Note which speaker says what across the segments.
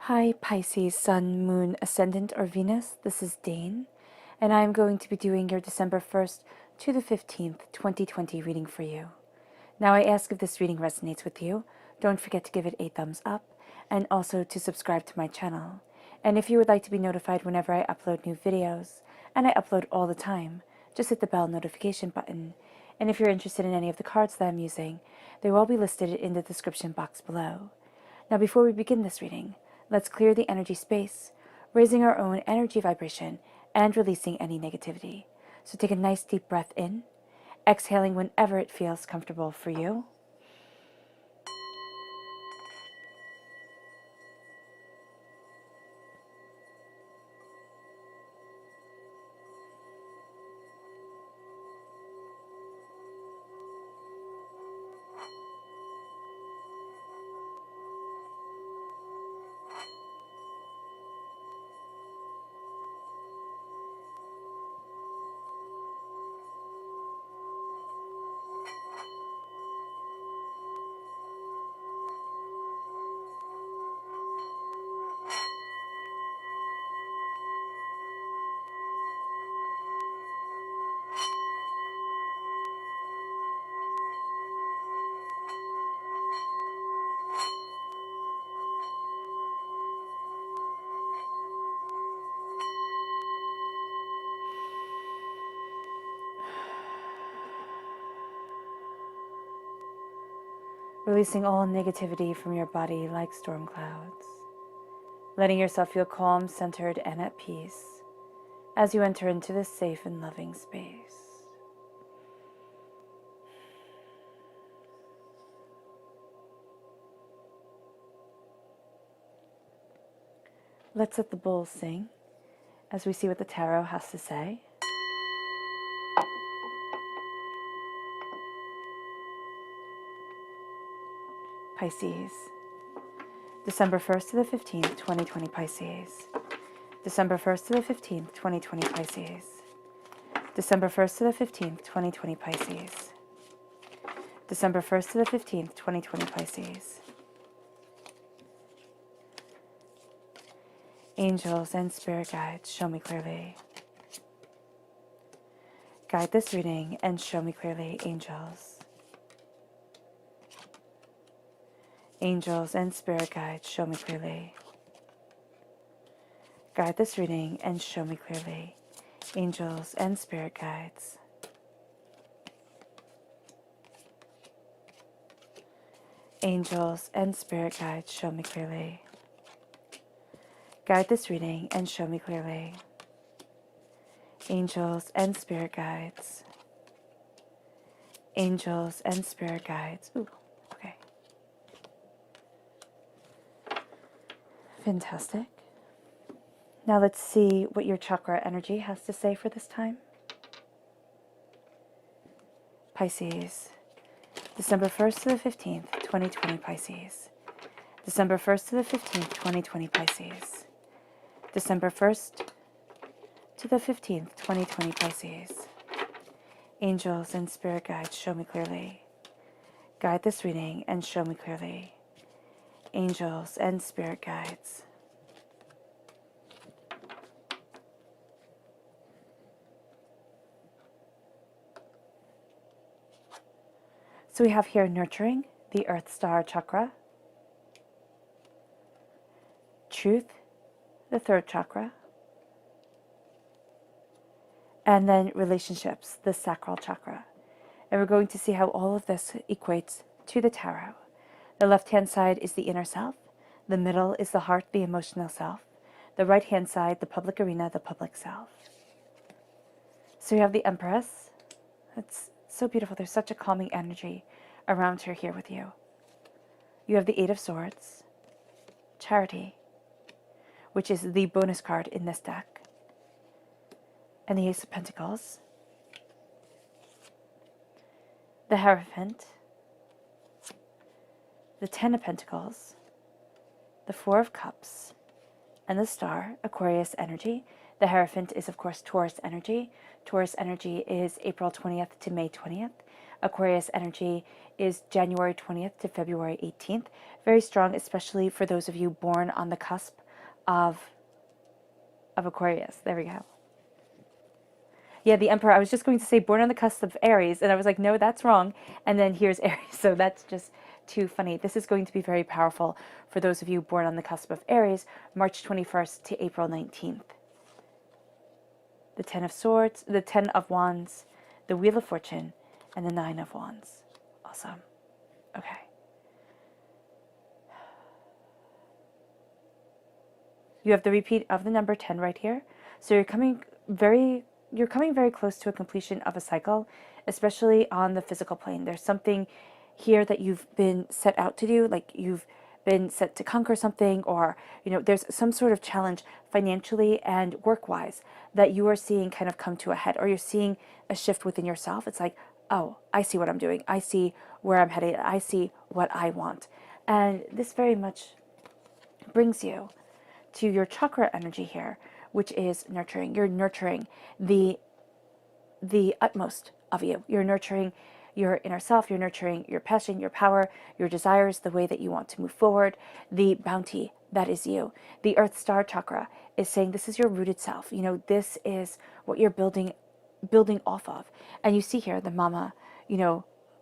Speaker 1: Hi Pisces, Sun, Moon, Ascendant, or Venus. This is Dane, and I am going to be doing your December 1st to the 15th, 2020 reading for you. Now I ask if this reading resonates with you, don't forget to give it a thumbs up, and also to subscribe to my channel. And if you would like to be notified whenever I upload new videos, and I upload all the time, just hit the bell notification button. And if you're interested in any of the cards that I'm using, they will all be listed in the description box below. Now before we begin this reading, let's clear the energy space, raising our own energy vibration and releasing any negativity. So take a nice deep breath in, exhaling whenever it feels comfortable for you. Releasing all negativity from your body like storm clouds. Letting yourself feel calm, centered, and at peace as you enter into this safe and loving space. Let's let the bowls sing as we see what the tarot has to say. Pisces, December 1st to the 15th, 2020 Pisces. December 1st to the 15th, 2020 Pisces. December 1st to the 15th, 2020 Pisces. December 1st to the 15th, 2020 Pisces. Angels and spirit guides, show me clearly. Guide this reading and show me clearly, angels. Angels and spirit guides, show me clearly. Guide this reading and show me clearly, angels and spirit guides. Angels and spirit guides, show me clearly. Guide this reading and show me clearly. Angels and spirit guides. Angels and spirit guides. Ooh, okay. Fantastic. Now let's see what your chakra energy has to say for this time. Pisces, December 1st to the 15th, 2020 Pisces. December 1st to the 15th, 2020 Pisces. December 1st to the 15th, 2020 Pisces. Angels and spirit guides, show me clearly. Guide this reading and show me clearly. Angels and spirit guides. So we have here nurturing, the Earth Star chakra. Truth, the third chakra. And then relationships, the sacral chakra. And we're going to see how all of this equates to the tarot. The left-hand side is the inner self. The middle is the heart, the emotional self. The right-hand side, the public arena, the public self. So you have the Empress. It's so beautiful. There's such a calming energy around her here with you. You have the Eight of Swords, Charity, which is the bonus card in this deck, and the Ace of Pentacles, the Hierophant, the Ten of Pentacles, the Four of Cups, and the Star, Aquarius energy. The Hierophant is, of course, Taurus energy. Taurus energy is April 20th to May 20th. Aquarius energy is January 20th to February 18th. Very strong, especially for those of you born on the cusp of Aquarius. There we go. Yeah, the Emperor. I was just going to say born on the cusp of Aries, and I was like, no, that's wrong. And then here's Aries. So that's just too funny. This is going to be very powerful for those of you born on the cusp of Aries, March 21st to April 19th. The Ten of Swords, the Ten of Wands, the Wheel of Fortune, and the Nine of Wands. Awesome. Okay. You have the repeat of the number 10 right here. So you're coming very close to a completion of a cycle, especially on the physical plane. There's something here that you've been set out to do, like you've been set to conquer something, or there's some sort of challenge financially and work-wise that you are seeing kind of come to a head, or you're seeing a shift within yourself. It's like, oh, I see what I'm doing. I see where I'm headed. I see what I want. And this very much brings you to your chakra energy here, which is nurturing. You're nurturing the utmost of you. You're nurturing your inner self. You're nurturing your passion, your power, your desires, the way that you want to move forward, the bounty that is you. The Earth Star chakra is saying this is your rooted self. This is what you're building off of. And you see here the mama,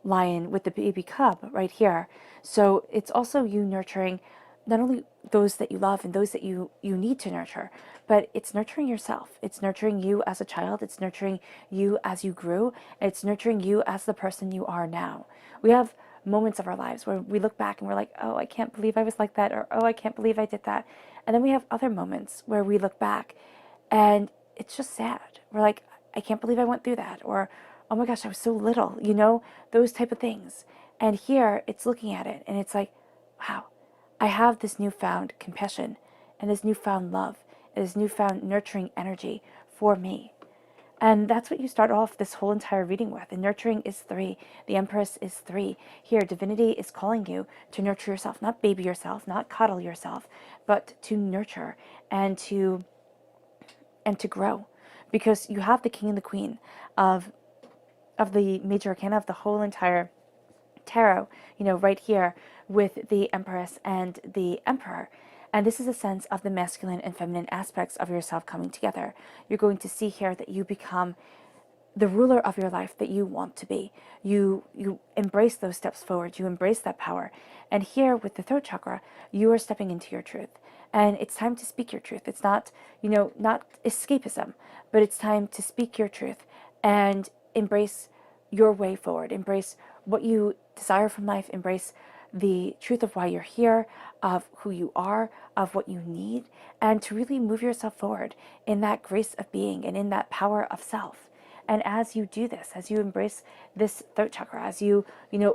Speaker 1: lion with the baby cub right here. So it's also you nurturing not only those that you love and those that you need to nurture, but it's nurturing yourself. It's nurturing you as a child. It's nurturing you as you grew. It's nurturing you as the person you are now. We have moments of our lives where we look back and we're like, oh, I can't believe I was like that, or oh, I can't believe I did that. And then we have other moments where we look back and it's just sad. We're like, I can't believe I went through that, or oh my gosh, I was so little, those type of things. And here it's looking at it and it's like, wow, I have this newfound compassion and this newfound love and this newfound nurturing energy for me. And that's what you start off this whole entire reading with. And nurturing is 3. The Empress is 3. Here, divinity is calling you to nurture yourself, not baby yourself, not coddle yourself, but to nurture and to grow. Because you have the King and the Queen of the major arcana of the whole entire tarot, right here with the Empress and the Emperor. And this is a sense of the masculine and feminine aspects of yourself coming together. You're going to see here that you become the ruler of your life that you want to be. You embrace those steps forward. You embrace that power. And here with the throat chakra, you are stepping into your truth. And it's time to speak your truth. It's not, not escapism, but it's time to speak your truth and embrace your way forward. Embrace what you desire from life. Embrace the truth of why you're here, of who you are, of what you need, and to really move yourself forward in that grace of being and in that power of self. And as you do this, as you embrace this throat chakra, as you,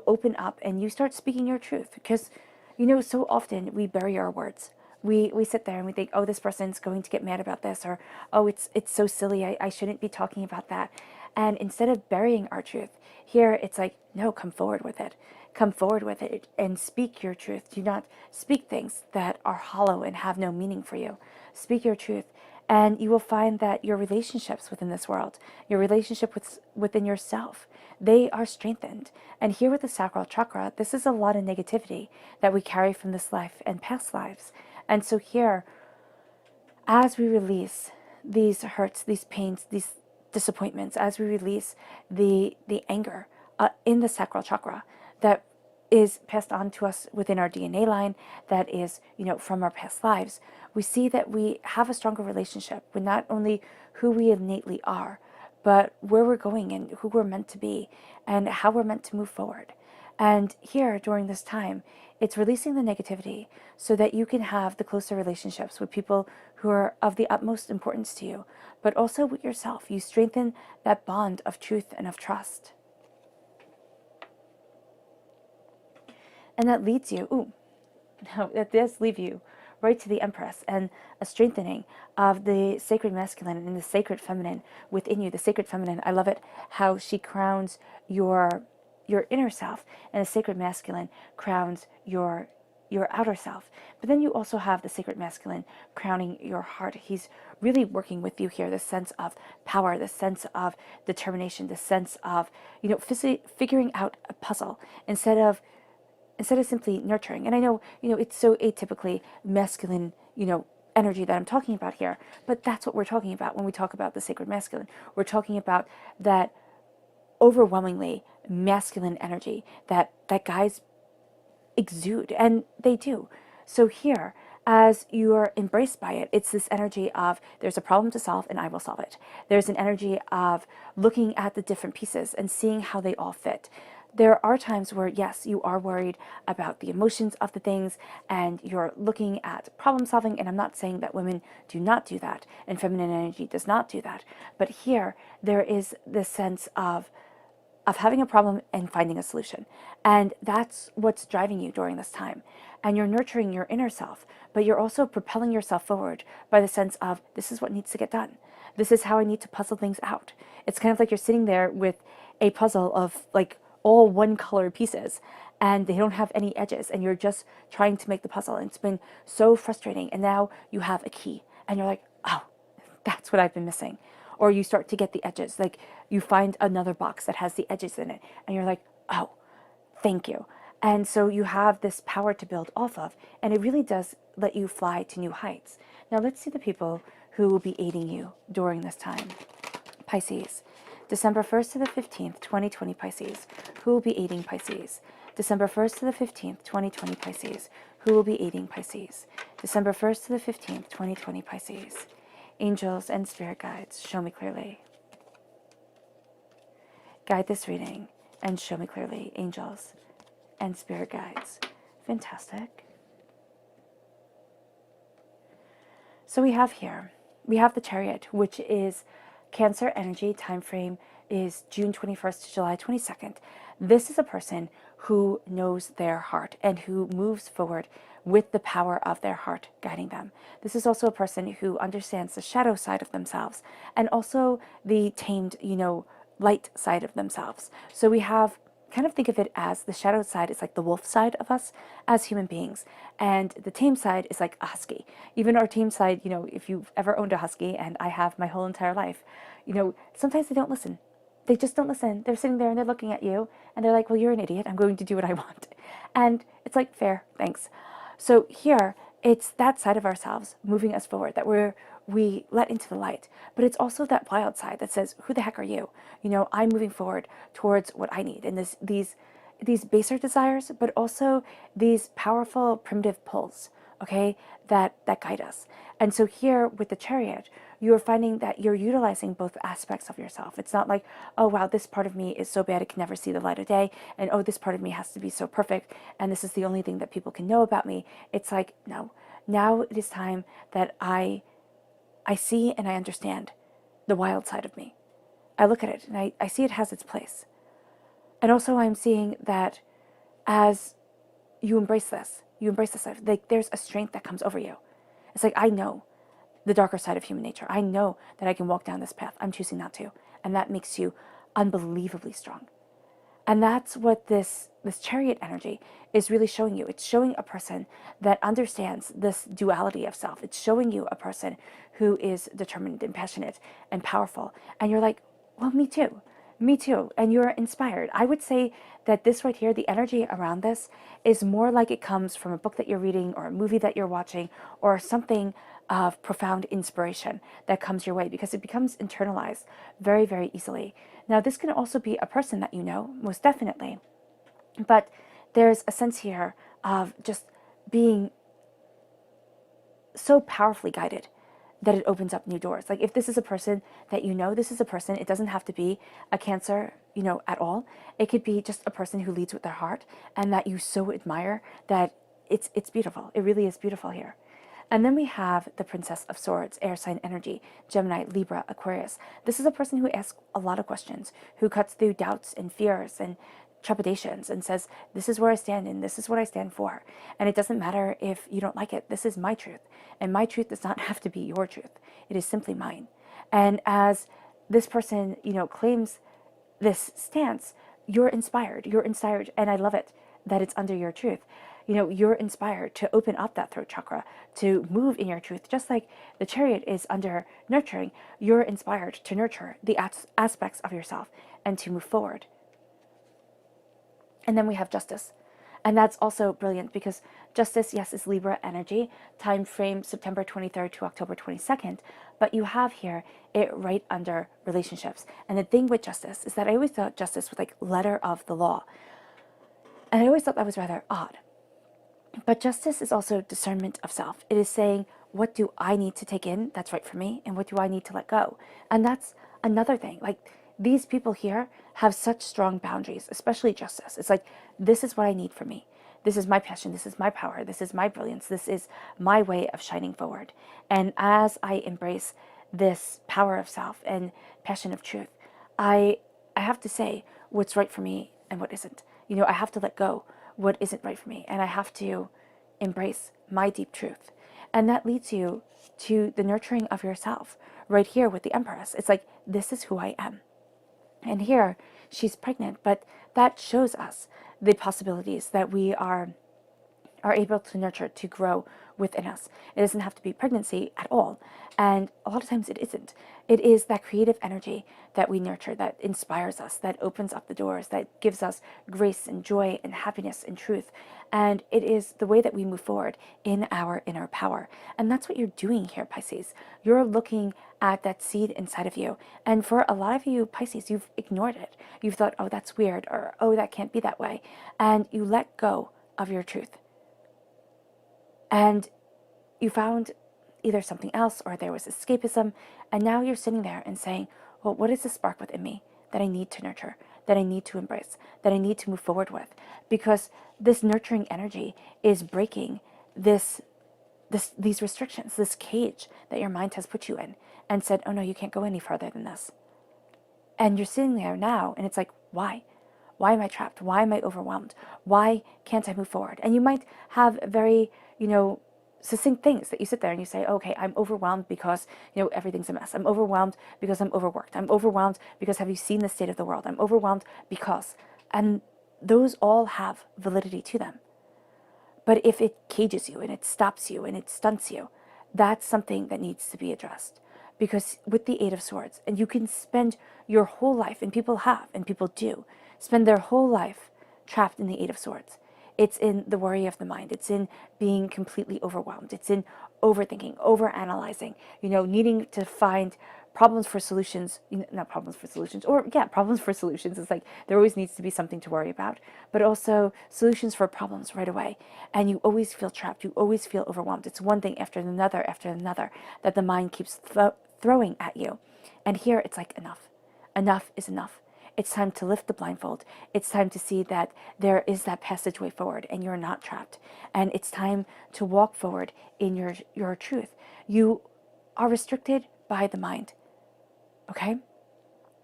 Speaker 1: open up and you start speaking your truth, because, so often we bury our words. We sit there and we think, oh, this person's going to get mad about this, or, oh, it's so silly, I shouldn't be talking about that. And instead of burying our truth, here it's like, no, come forward with it. Come forward with it and speak your truth. Do not speak things that are hollow and have no meaning for you. Speak your truth. And you will find that your relationships within this world, your relationship within yourself, they are strengthened. And here with the sacral chakra, this is a lot of negativity that we carry from this life and past lives. And so here, as we release these hurts, these pains, these disappointments, as we release the anger in the sacral chakra that is passed on to us within our DNA line, that is, from our past lives, we see that we have a stronger relationship with not only who we innately are, but where we're going and who we're meant to be and how we're meant to move forward. And here, during this time, it's releasing the negativity so that you can have the closer relationships with people who are of the utmost importance to you, but also with yourself. You strengthen that bond of truth and of trust. And that leads you, that does leave you right to the Empress and a strengthening of the sacred masculine and the sacred feminine within you. The sacred feminine, I love it how she crowns your inner self, and the sacred masculine crowns your your outer self. But then you also have the sacred masculine crowning your heart. He's really working with you here, the sense of power, the sense of determination, the sense of, figuring out a puzzle instead of simply nurturing. And I know, it's so atypically masculine, energy that I'm talking about here, but that's what we're talking about when we talk about the sacred masculine. We're talking about that overwhelmingly masculine energy that guys exude, and they do. So here, as you are embraced by it, it's this energy of there's a problem to solve and I will solve it. There's an energy of looking at the different pieces and seeing how they all fit. There are times where, yes, you are worried about the emotions of the things and you're looking at problem solving. And I'm not saying that women do not do that and feminine energy does not do that. But here, there is this sense of having a problem and finding a solution. And that's what's driving you during this time. And you're nurturing your inner self, but you're also propelling yourself forward by the sense of this is what needs to get done. This is how I need to puzzle things out. It's kind of like you're sitting there with a puzzle of like all one color pieces and they don't have any edges and you're just trying to make the puzzle. And it's been so frustrating. And now you have a key and you're like, oh, that's what I've been missing. Or you start to get the edges. Like you find another box that has the edges in it and you're like, oh, thank you. And so you have this power to build off of, and it really does let you fly to new heights. Now let's see the people who will be aiding you during this time. Pisces, December 1st to the 15th, 2020 Pisces. Who will be aiding Pisces? December 1st to the 15th, 2020 Pisces. Who will be aiding Pisces? December 1st to the 15th, 2020 Pisces. Angels and spirit guides, show me clearly. Guide this reading and show me clearly, angels and spirit guides. Fantastic. So we have the Chariot, which is Cancer energy. Time frame is June 21st to July 22nd. This is a person who knows their heart and who moves forward with the power of their heart guiding them. This is also a person who understands the shadow side of themselves and also the tamed, light side of themselves. So we have, kind of think of it as the shadow side is like the wolf side of us as human beings. And the tame side is like a husky. Even our tame side, if you've ever owned a husky, and I have my whole entire life, sometimes they don't listen. They just don't listen. They're sitting there and they're looking at you and they're like, well, you're an idiot. I'm going to do what I want. And it's like, fair, thanks. So here, it's that side of ourselves moving us forward that we let into the light. But it's also that wild side that says, who the heck are you? I'm moving forward towards what I need. And these baser desires, but also these powerful primitive pulls, okay, that guide us. And so here with the Chariot, you're finding that you're utilizing both aspects of yourself. It's not like, oh, wow, this part of me is so bad it can never see the light of day. And oh, this part of me has to be so perfect. And this is the only thing that people can know about me. It's like, no, now it is time that I see and I understand the wild side of me. I look at it and I see it has its place. And also I'm seeing that as you embrace this life, like there's a strength that comes over you. It's like, I know the darker side of human nature. I know that I can walk down this path. I'm choosing not to. And that makes you unbelievably strong. And that's what this Chariot energy is really showing you. It's showing a person that understands this duality of self. It's showing you a person who is determined and passionate and powerful. And you're like, well, me too. Me too. And you're inspired. I would say that this right here, the energy around this is more like it comes from a book that you're reading or a movie that you're watching or something of profound inspiration that comes your way because it becomes internalized very, very easily. Now, this can also be a person that you know, most definitely. But there's a sense here of just being so powerfully guided that it opens up new doors. Like if this is a person that this is a person, it doesn't have to be a Cancer, at all. It could be just a person who leads with their heart and that you so admire that it's beautiful. It really is beautiful here. And then we have the Princess of Swords, air sign energy, Gemini, Libra, Aquarius. This is a person who asks a lot of questions, who cuts through doubts and fears and trepidations and says, this is where I stand and this is what I stand for. And it doesn't matter if you don't like it. This is my truth. And my truth does not have to be your truth. It is simply mine. And as this person, claims this stance, you're inspired. You're inspired. And I love it that it's under your truth. you're inspired to open up that throat chakra, to move in your truth. Just like the chariot is under nurturing, you're inspired to nurture the aspects of yourself and to move forward. And then we have justice. And that's also brilliant because justice, yes, is Libra energy, time frame September 23rd to October 22nd. But you have here it right under relationships. And the thing with justice is that I always thought justice was like letter of the law. And I always thought that was rather odd. But justice is also discernment of self. It is saying, what do I need to take in that's right for me? And what do I need to let go? And that's another thing. Like, these people here have such strong boundaries, especially justice. It's like, this is what I need for me. This is my passion. This is my power. This is my brilliance. This is my way of shining forward. And as I embrace this power of self and passion of truth, I have to say what's right for me and what isn't. I have to let go what isn't right for me, and I have to embrace my deep truth. And that leads you to the nurturing of yourself right here with the Empress. It's like, this is who I am. And here she's pregnant, but that shows us the possibilities that we are able to nurture, to grow within us. It doesn't have to be pregnancy at all. And a lot of times it isn't. It is that creative energy that we nurture, that inspires us, that opens up the doors, that gives us grace and joy and happiness and truth. And it is the way that we move forward in our inner power. And that's what you're doing here, Pisces. You're looking at that seed inside of you. And for a lot of you, Pisces, you've ignored it. You've thought, oh, that's weird, or oh, that can't be that way. And you let go of your truth. And you found either something else or there was escapism. And now you're sitting there and saying, well, what is the spark within me that I need to nurture, that I need to embrace, that I need to move forward with? Because this nurturing energy is breaking these restrictions, this cage that your mind has put you in and said, oh no, you can't go any further than this. And you're sitting there now and it's like, why? Why am I trapped? Why am I overwhelmed? Why can't I move forward? And you might have very, succinct things that you sit there and you say, okay, I'm overwhelmed because, everything's a mess. I'm overwhelmed because I'm overworked. I'm overwhelmed because have you seen the state of the world? I'm overwhelmed because, and those all have validity to them. But if it cages you and it stops you and it stunts you, that's something that needs to be addressed. Because with the Eight of Swords, and you can spend your whole life, and people have, and people do, spend their whole life trapped in the Eight of Swords. It's in the worry of the mind. It's in being completely overwhelmed. It's in overthinking, overanalyzing, needing to find problems for solutions, not problems for solutions, or yeah, problems for solutions. It's like there always needs to be something to worry about, but also solutions for problems right away. And you always feel trapped. You always feel overwhelmed. It's one thing after another that the mind keeps throwing at you. And here it's like, enough. Enough is enough. It's time to lift the blindfold. It's time to see that there is that passageway forward and you're not trapped. And it's time to walk forward in your truth. You are restricted by the mind, okay?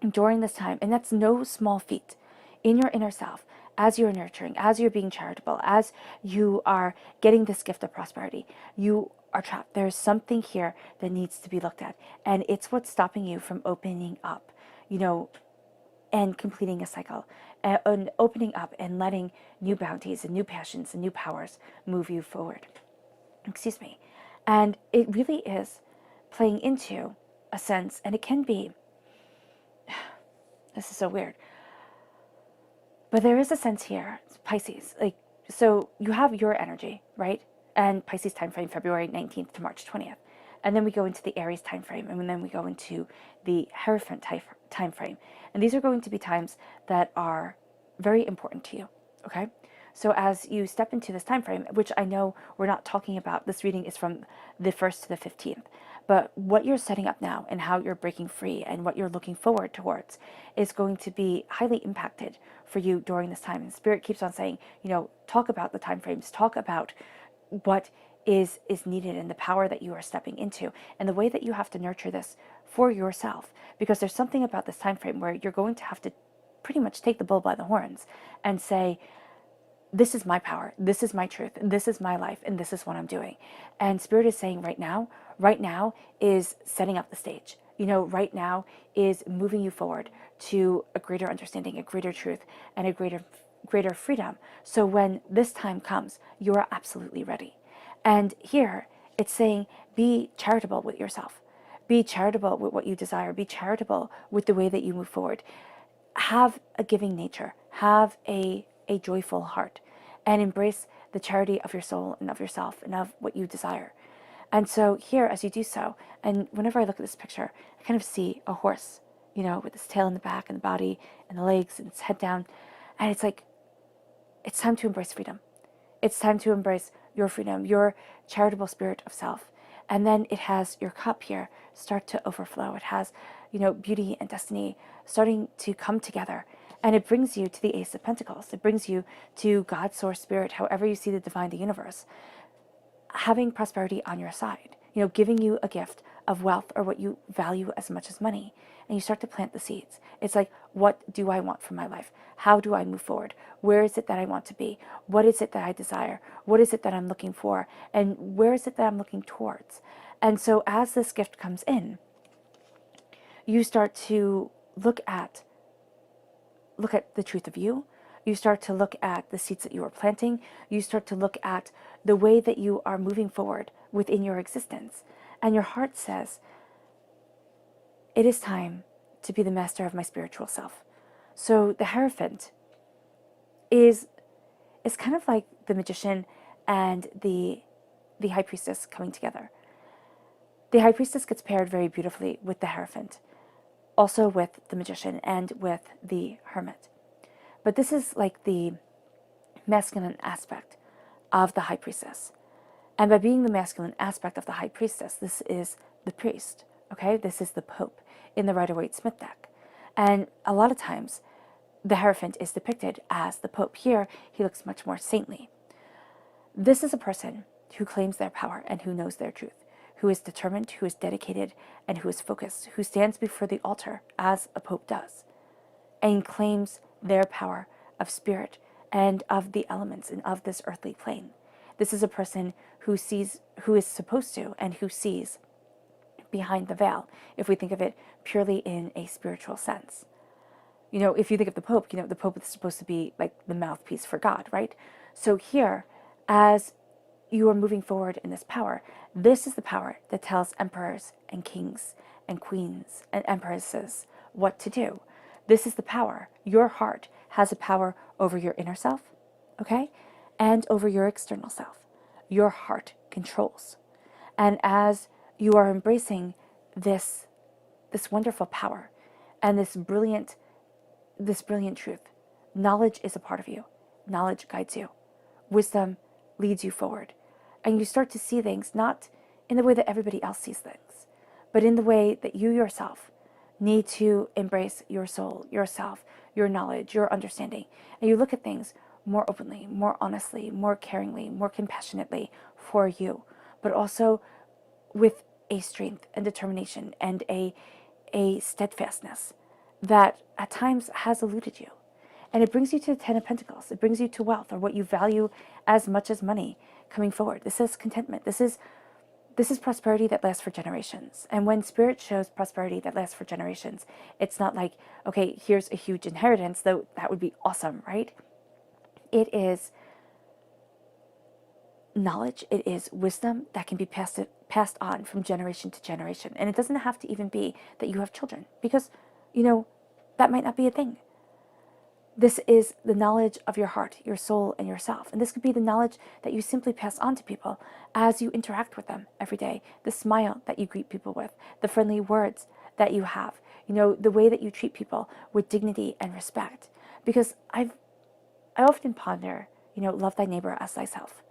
Speaker 1: During this time, and that's no small feat, in your inner self, as you're nurturing, as you're being charitable, as you are getting this gift of prosperity, you are trapped. There's something here that needs to be looked at. And it's what's stopping you from opening up, and completing a cycle, and opening up and letting new bounties and new passions and new powers move you forward. Excuse me. And it really is playing into a sense, and it can be, this is so weird, but there is a sense here, Pisces, so you have your energy, right? And Pisces time frame, February 19th to March 20th. And then we go into the Aries time frame, and then we go into the Hierophant time frame. And these are going to be times that are very important to you, okay? So as you step into this time frame, which I know we're not talking about, this reading is from the 1st to the 15th, but what you're setting up now and how you're breaking free and what you're looking forward towards is going to be highly impacted for you during this time. And Spirit keeps on saying, talk about the time frames, talk about what is needed and the power that you are stepping into and the way that you have to nurture this for yourself, because there's something about this time frame where you're going to have to pretty much take the bull by the horns and say, this is my power, this is my truth, this is my life, and this is what I'm doing. And Spirit is saying right now is setting up the stage. Right now is moving you forward to a greater understanding, a greater truth, and a greater, greater freedom. So when this time comes, you are absolutely ready. And here it's saying, be charitable with yourself. Be charitable with what you desire. Be charitable with the way that you move forward. Have a giving nature. Have a joyful heart. And embrace the charity of your soul and of yourself and of what you desire. And so here, as you do so, and whenever I look at this picture, I kind of see a horse, with its tail in the back and the body and the legs and its head down. And it's like, it's time to embrace freedom. It's time to embrace your freedom, your charitable spirit of self. And then it has your cup here start to overflow. It has, beauty and destiny starting to come together. And it brings you to the Ace of Pentacles. It brings you to God's source spirit, however you see the divine, the universe, having prosperity on your side, giving you a gift of wealth or what you value as much as money. And you start to plant the seeds. It's like, what do I want from my life? How do I move forward? Where is it that I want to be? What is it that I desire? What is it that I'm looking for? And where is it that I'm looking towards? And so as this gift comes in, you start to look at the truth of you. You start to look at the seeds that you are planting. You start to look at the way that you are moving forward within your existence. And your heart says, it is time to be the master of my spiritual self. So the Hierophant is kind of like the magician and the high priestess coming together. The high priestess gets paired very beautifully with the Hierophant, also with the magician and with the hermit. But this is like the masculine aspect of the high priestess. And by being the masculine aspect of the high priestess, this is the priest, okay? This is the Pope in the Rider-Waite-Smith deck. And a lot of times, the Hierophant is depicted as the Pope. Here, he looks much more saintly. This is a person who claims their power and who knows their truth, who is determined, who is dedicated, and who is focused, who stands before the altar, as a Pope does, and claims their power of spirit and of the elements and of this earthly plane. This is a person who is supposed to, and who sees behind the veil, if we think of it purely in a spiritual sense. If you think of the Pope, the Pope is supposed to be like the mouthpiece for God, right? So here, as you are moving forward in this power, this is the power that tells emperors and kings and queens and empresses what to do. This is the power. Your heart has a power over your inner self, okay? And over your external self. Your heart controls. And as you are embracing this wonderful power and this brilliant truth, knowledge is a part of you. Knowledge guides you. Wisdom leads you forward. And you start to see things not in the way that everybody else sees things, but in the way that you yourself need to embrace your soul, yourself, your knowledge, your understanding. And you look at things more openly, more honestly, more caringly, more compassionately for you, but also with a strength and determination and a steadfastness that at times has eluded you. And it brings you to the Ten of Pentacles. It brings you to wealth, or what you value as much as money coming forward. This is contentment. This is prosperity that lasts for generations. And when Spirit shows prosperity that lasts for generations, it's not like, okay, here's a huge inheritance, though that would be awesome, right? It is knowledge, it is wisdom that can be passed on from generation to generation. And it doesn't have to even be that you have children, because, that might not be a thing. This is the knowledge of your heart, your soul, and yourself. And this could be the knowledge that you simply pass on to people as you interact with them every day. The smile that you greet people with, the friendly words that you have, the way that you treat people with dignity and respect. Because I often ponder, love thy neighbor as thyself.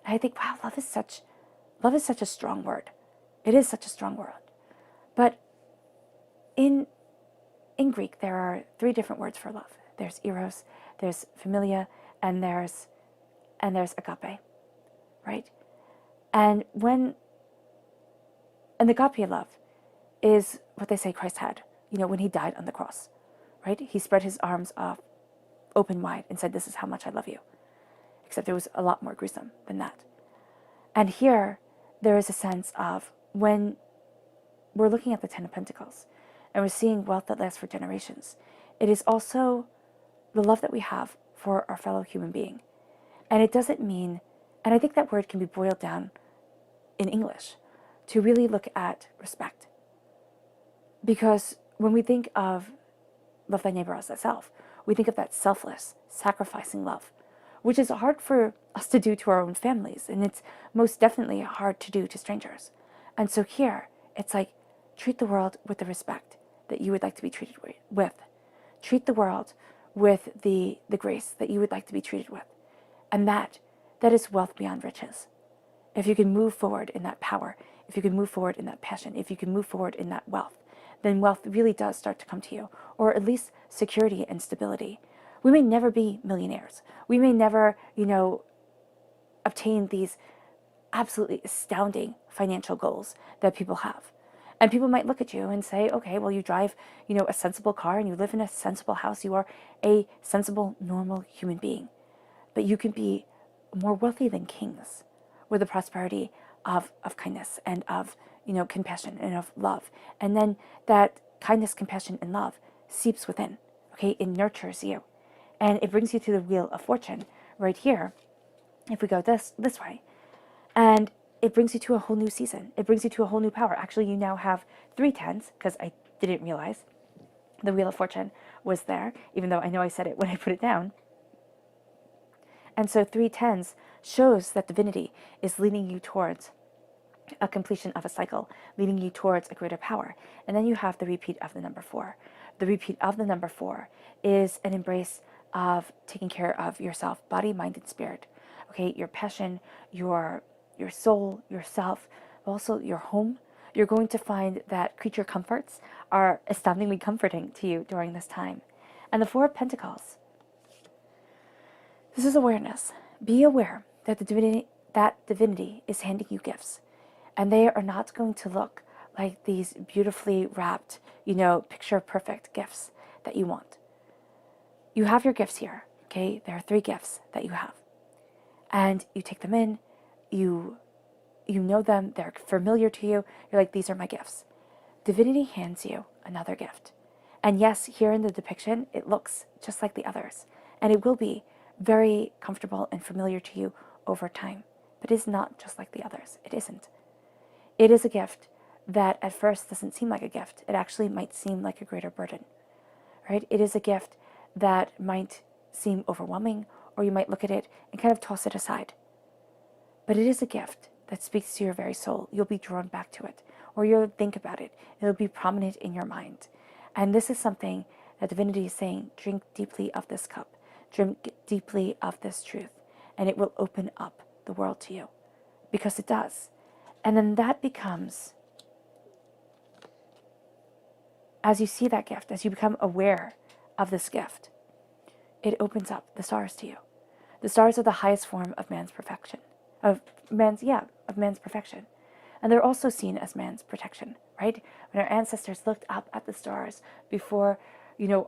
Speaker 1: And I think, wow, love is such a strong word. It is such a strong word. But in Greek, there are 3 different words for love. There's eros, there's philia, and there's agape, right? And agape love is what they say Christ had, when he died on the cross, right? He spread his arms off open wide and said, this is how much I love you. Except it was a lot more gruesome than that. And here, there is a sense of, when we're looking at the Ten of Pentacles and we're seeing wealth that lasts for generations, it is also the love that we have for our fellow human being. And it doesn't mean, and I think that word can be boiled down in English to really look at respect. Because when we think of love thy neighbor as thyself, we think of that selfless, sacrificing love, which is hard for us to do to our own families, and it's most definitely hard to do to strangers. And so here, it's like, treat the world with the respect that you would like to be treated with. Treat the world with the grace that you would like to be treated with. And that is wealth beyond riches. If you can move forward in that power, if you can move forward in that passion, if you can move forward in that wealth, then wealth really does start to come to you, or at least security and stability. We may never be millionaires. We may never, obtain these absolutely astounding financial goals that people have. And people might look at you and say, okay, well, you drive, a sensible car and you live in a sensible house. You are a sensible, normal human being. But you can be more wealthy than kings with the prosperity of kindness and of, compassion and of love. And then that kindness, compassion, and love seeps within, okay? It nurtures you. And it brings you to the wheel of fortune right here, if we go this way. And it brings you to a whole new season. It brings you to a whole new power. Actually, you now have 3 tens, because I didn't realize the wheel of fortune was there, even though I know I said it when I put it down. And so 3 tens shows that divinity is leading you towards a completion of a cycle, leading you towards a greater power. And then you have the repeat of the number 4. The repeat of the number 4 is an embrace of taking care of yourself, body, mind, and spirit. Okay, your passion, your soul, yourself, but also your home. You're going to find that creature comforts are astoundingly comforting to you during this time. And the 4 of Pentacles, this is awareness. Be aware that that divinity is handing you gifts. And they are not going to look like these beautifully wrapped, picture perfect gifts that you want. You have your gifts here, okay? There are 3 gifts that you have. And you take them in, you know them, they're familiar to you. You're like, these are my gifts. Divinity hands you another gift. And yes, here in the depiction, it looks just like the others. And it will be very comfortable and familiar to you over time. But it is not just like the others. It isn't. It is a gift that at first doesn't seem like a gift. It actually might seem like a greater burden, right? It is a gift that might seem overwhelming, or you might look at it and kind of toss it aside. But it is a gift that speaks to your very soul. You'll be drawn back to it, or you'll think about it. It'll be prominent in your mind. And this is something that divinity is saying, drink deeply of this cup. Drink deeply of this truth, and it will open up the world to you, because it does. And then that becomes, as you see that gift, as you become aware of this gift, it opens up the stars to you. The stars are the highest form of man's perfection, of man's perfection. And they're also seen as man's protection, right? When our ancestors looked up at the stars before,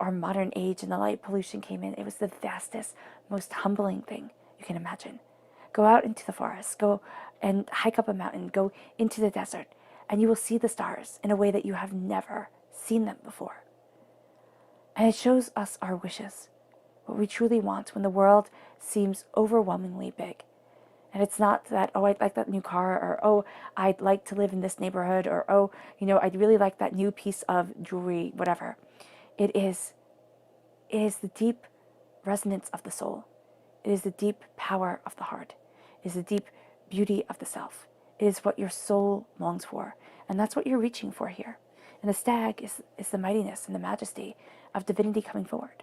Speaker 1: our modern age and the light pollution came in, it was the vastest, most humbling thing you can imagine. Go out into the forest, go and hike up a mountain, go into the desert, and you will see the stars in a way that you have never seen them before. And it shows us our wishes, what we truly want when the world seems overwhelmingly big. And it's not that, oh, I'd like that new car, or, oh, I'd like to live in this neighborhood, or, oh, I'd really like that new piece of jewelry, whatever. It is the deep resonance of the soul. It is the deep power of the heart. It is the deep beauty of the self. It is what your soul longs for. And that's what you're reaching for here. And the stag is the mightiness and the majesty of divinity coming forward,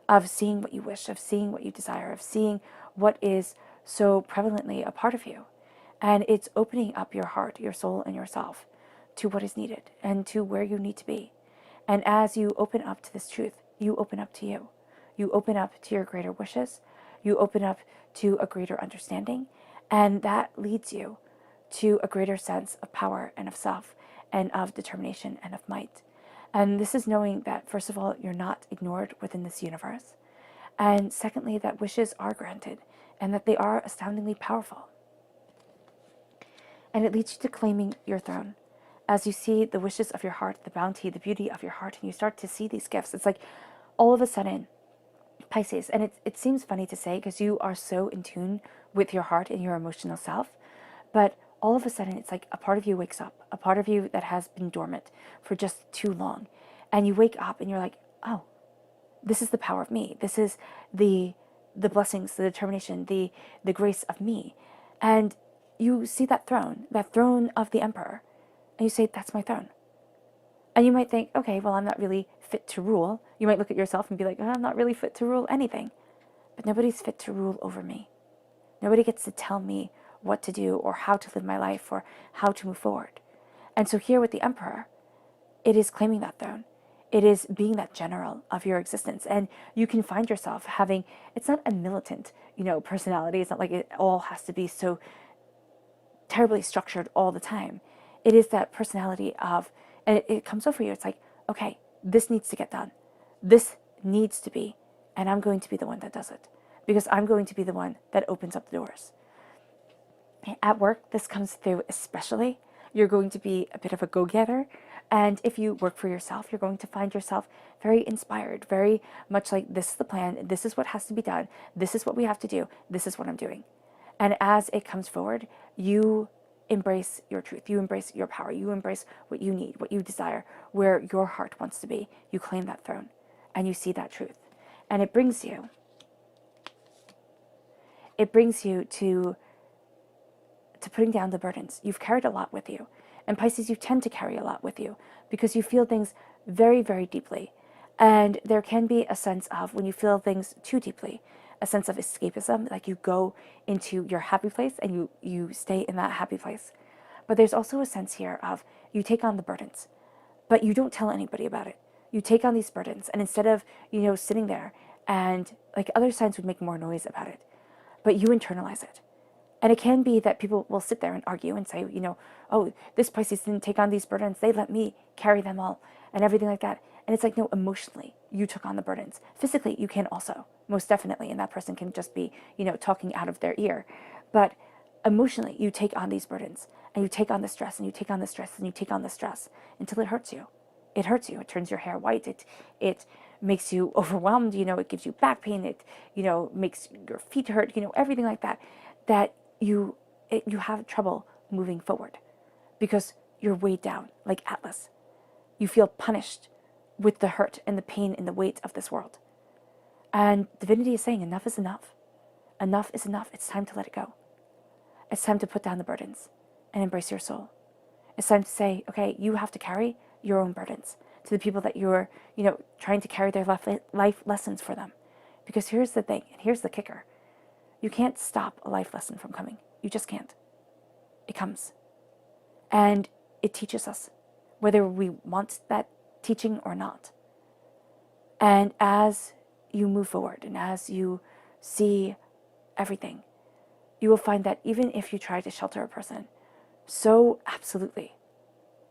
Speaker 1: of seeing what you wish, of seeing what you desire, of seeing what is so prevalently a part of you. And it's opening up your heart, your soul, and yourself to what is needed and to where you need to be. And as you open up to this truth, you open up to you. You open up to your greater wishes. You open up to a greater understanding. And that leads you to a greater sense of power and of self and of determination and of might. And this is knowing that, first of all, you're not ignored within this universe. And secondly, that wishes are granted and that they are astoundingly powerful. And it leads you to claiming your throne. As you see the wishes of your heart, the bounty, the beauty of your heart, and you start to see these gifts, it's like all of a sudden Pisces, and it seems funny to say because you are so in tune with your heart and your emotional self, but all of a sudden it's like a part of you wakes up, a part of you that has been dormant for just too long, and you wake up and you're like, oh, this is the power of me. This is the blessings, the determination, the grace of me, and you see that throne of the emperor, and you say, that's my throne. And you might think, okay, well, I'm not really fit to rule. You might look at yourself and be like, oh, I'm not really fit to rule anything. But nobody's fit to rule over me. Nobody gets to tell me what to do or how to live my life or how to move forward. And so here with the emperor, it is claiming that throne. It is being that general of your existence. And you can find yourself having, it's not a militant, personality. It's not like it all has to be so terribly structured all the time. It is that personality of, and it comes over you. It's like, okay, this needs to get done. This needs to be, and I'm going to be the one that does it because I'm going to be the one that opens up the doors. At work, this comes through especially. You're going to be a bit of a go-getter. And if you work for yourself, you're going to find yourself very inspired, very much like, this is the plan, this is what has to be done, this is what we have to do, this is what I'm doing. And as it comes forward, you embrace your truth, you embrace your power, you embrace what you need, what you desire, where your heart wants to be. You claim that throne and you see that truth. And it brings you to putting down the burdens. You've carried a lot with you. And Pisces, you tend to carry a lot with you because you feel things very, very deeply. And there can be a sense of, when you feel things too deeply, a sense of escapism, like you go into your happy place and you stay in that happy place. But there's also a sense here of, you take on the burdens, but you don't tell anybody about it. You take on these burdens, and instead of, sitting there and, like, other signs would make more noise about it, but you internalize it. And it can be that people will sit there and argue and say, oh, this Pisces didn't take on these burdens. They let me carry them all and everything like that. And it's like, no, emotionally, you took on the burdens. Physically, you can also, most definitely. And that person can just be, talking out of their ear. But emotionally, you take on these burdens and you take on the stress and you take on the stress and you take on the stress until it hurts you. It hurts you. It turns your hair white. It makes you overwhelmed. It gives you back pain. It, makes your feet hurt, everything like that. That you have trouble moving forward because you're weighed down like Atlas. You feel punished with the hurt and the pain and the weight of this world. And divinity is saying, enough is enough. Enough is enough. It's time to let it go. It's time to put down the burdens and embrace your soul. It's time to say, okay, you have to carry your own burdens to the people that you're, trying to carry their life lessons for them. Because here's the thing, and here's the kicker. You can't stop a life lesson from coming. You just can't. It comes. And it teaches us, whether we want that teaching or not. And as you move forward and as you see everything, you will find that even if you try to shelter a person, so absolutely,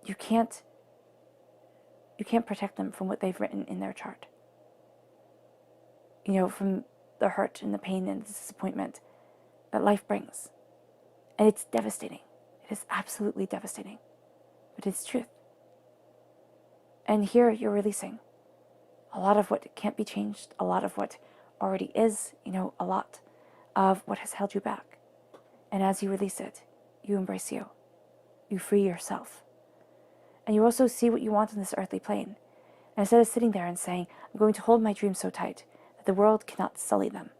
Speaker 1: you can't protect them from what they've written in their chart. From the hurt and the pain and the disappointment that life brings. And it's devastating. It is absolutely devastating. But it's truth. And here you're releasing a lot of what can't be changed, a lot of what already is, a lot of what has held you back. And as you release it, you embrace you. You free yourself. And you also see what you want in this earthly plane. And instead of sitting there and saying, I'm going to hold my dreams so tight that the world cannot sully them,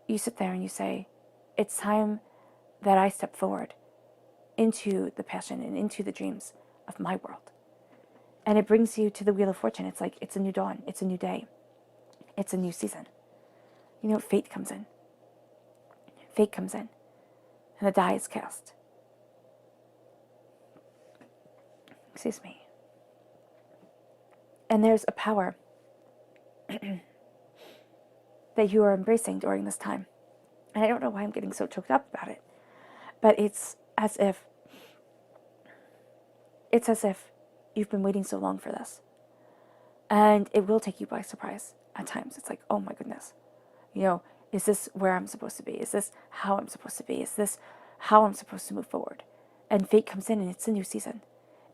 Speaker 1: you sit there and you say, it's time that I step forward into the passion and into the dreams of my world. And it brings you to the Wheel of Fortune. It's like, it's a new dawn. It's a new day. It's a new season. Fate comes in. Fate comes in. And the die is cast. Excuse me. And there's a power that you are embracing during this time. And I don't know why I'm getting so choked up about it. But it's as if you've been waiting so long for this. And it will take you by surprise at times. It's like, oh my goodness. Is this where I'm supposed to be? Is this how I'm supposed to be? Is this how I'm supposed to move forward? And fate comes in and it's a new season.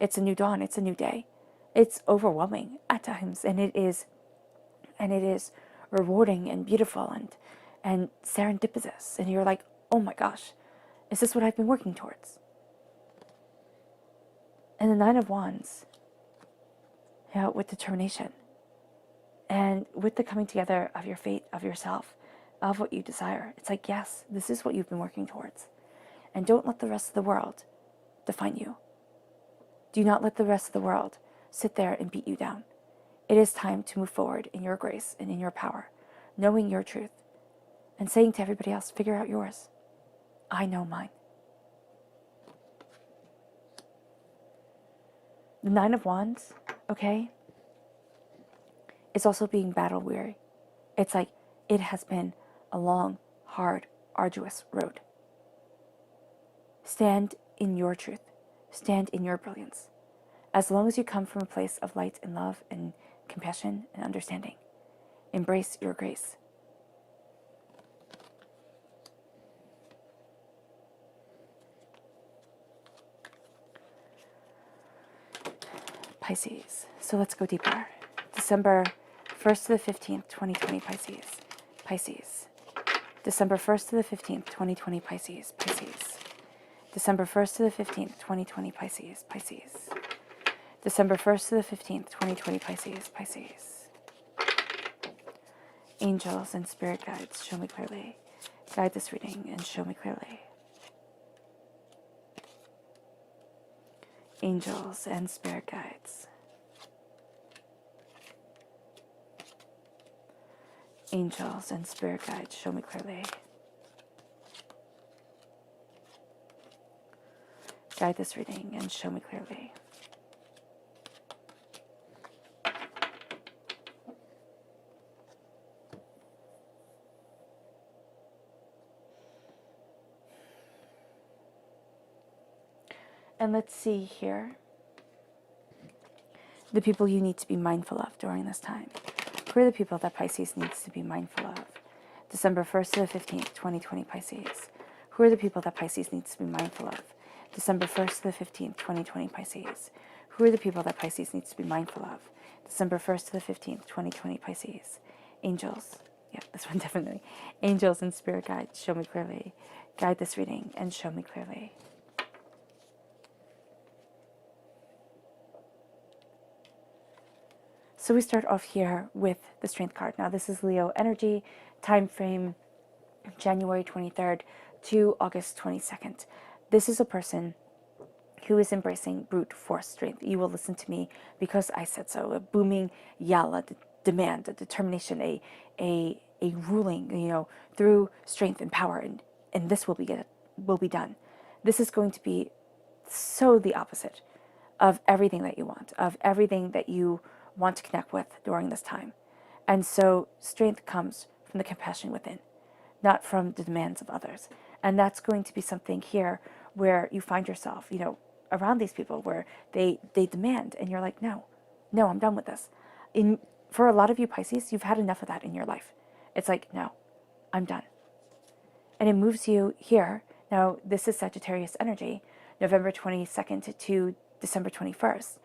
Speaker 1: It's a new dawn. It's a new day. It's overwhelming at times. And it is rewarding and beautiful and serendipitous. And you're like, oh my gosh, is this what I've been working towards? And the Nine of Wands, with determination and with the coming together of your fate, of yourself, of what you desire. It's like, yes, this is what you've been working towards. And don't let the rest of the world define you. Do not let the rest of the world sit there and beat you down. It is time to move forward in your grace and in your power, knowing your truth and saying to everybody else, figure out yours. I know mine. The Nine of Wands, okay, is also being battle weary. It's like it has been a long, hard, arduous road. Stand in your truth. Stand in your brilliance. As long as you come from a place of light and love and compassion and understanding, embrace your grace. Pisces. So let's go deeper. December 1st to the 15th, 2020, Pisces. Pisces. December 1st to the 15th, 2020, Pisces. Pisces. December 1st to the 15th, 2020, Pisces. Pisces. December 1st to the 15th, 2020, Pisces. Pisces. Angels and spirit guides, show me clearly. Guide this reading and show me clearly. Angels and spirit guides. Angels and spirit guides, show me clearly. Guide this reading and show me clearly. And let's see here the people you need to be mindful of during this time. Who are the people that Pisces needs to be mindful of? December 1st to the 15th, 2020, Pisces. Who are the people that Pisces needs to be mindful of? December 1st to the 15th, 2020, Pisces. Who are the people that Pisces needs to be mindful of? December 1st to the 15th, 2020, Pisces. Angels. Yeah, this one definitely. Angels and spirit guides, show me clearly. Guide this reading and show me clearly. So we start off here with the Strength card. Now this is Leo energy, time frame January 23rd to August 22nd. This is a person who is embracing brute force strength. You will listen to me because I said so. A booming yell, a demand, a determination, a ruling, through strength and power, and this will be done. This is going to be so the opposite of everything that you want, of everything that you want to connect with during this time. And so strength comes from the compassion within, not from the demands of others. And that's going to be something here where you find yourself, around these people where they demand and you're like, no, I'm done with this. For a lot of you Pisces, you've had enough of that in your life. It's like, no, I'm done. And it moves you here. Now, this is Sagittarius energy, November 22nd to December 21st.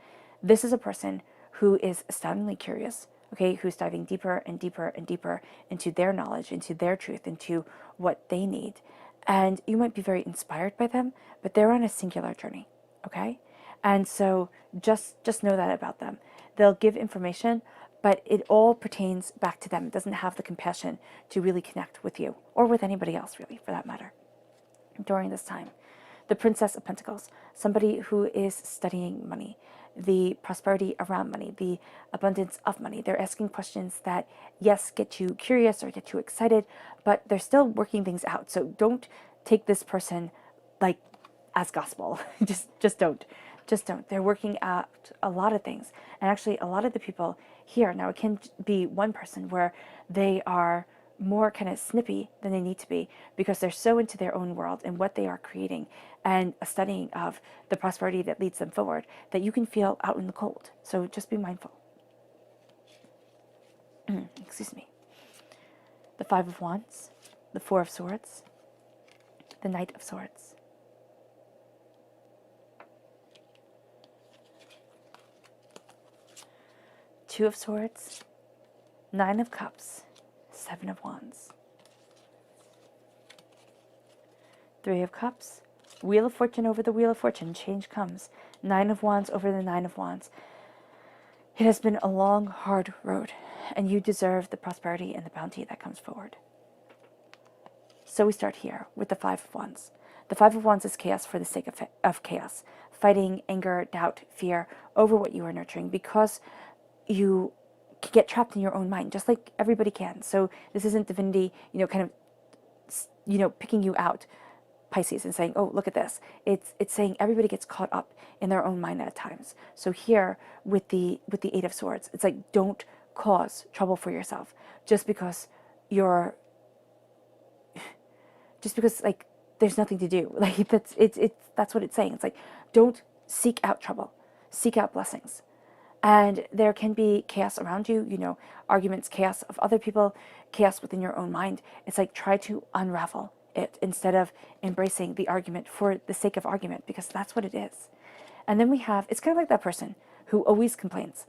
Speaker 1: This is a person who is astoundingly curious, okay, who's diving deeper and deeper and deeper into their knowledge, into their truth, into what they need. And you might be very inspired by them, but they're on a singular journey, okay? And so just know that about them. They'll give information, but it all pertains back to them. It doesn't have the compassion to really connect with you or with anybody else, really, for that matter, during this time. The Princess of Pentacles, somebody who is studying money, the prosperity around money, the abundance of money. They're asking questions that, yes, get you curious or get you excited, but they're still working things out. So don't take this person like as gospel. just don't. Just don't. They're working out a lot of things. And actually, a lot of the people here, now it can be one person where they are more kind of snippy than they need to be because they're so into their own world and what they are creating and a studying of the prosperity that leads them forward that you can feel out in the cold. So just be mindful. Excuse me. The Five of Wands, the Four of Swords, the Knight of Swords. Two of Swords, Nine of Cups, Seven of Wands. Three of Cups. Wheel of Fortune over the Wheel of Fortune. Change comes. Nine of Wands over the Nine of Wands. It has been a long, hard road, and you deserve the prosperity and the bounty that comes forward. So we start here with the Five of Wands. The Five of Wands is chaos for the sake of chaos. Fighting, anger, doubt, fear over what you are nurturing because you get trapped in your own mind, just like everybody can. So this isn't divinity, kind of, picking you out, Pisces, and saying, oh, look at this. It's saying everybody gets caught up in their own mind at times. So here with the Eight of Swords, it's like, don't cause trouble for yourself just because like there's nothing to do. Like that's what it's saying. It's like, don't seek out trouble, seek out blessings. And there can be chaos around you, arguments, chaos of other people, chaos within your own mind. It's like, try to unravel it instead of embracing the argument for the sake of argument, because that's what it is. And then it's kind of like that person who always complains,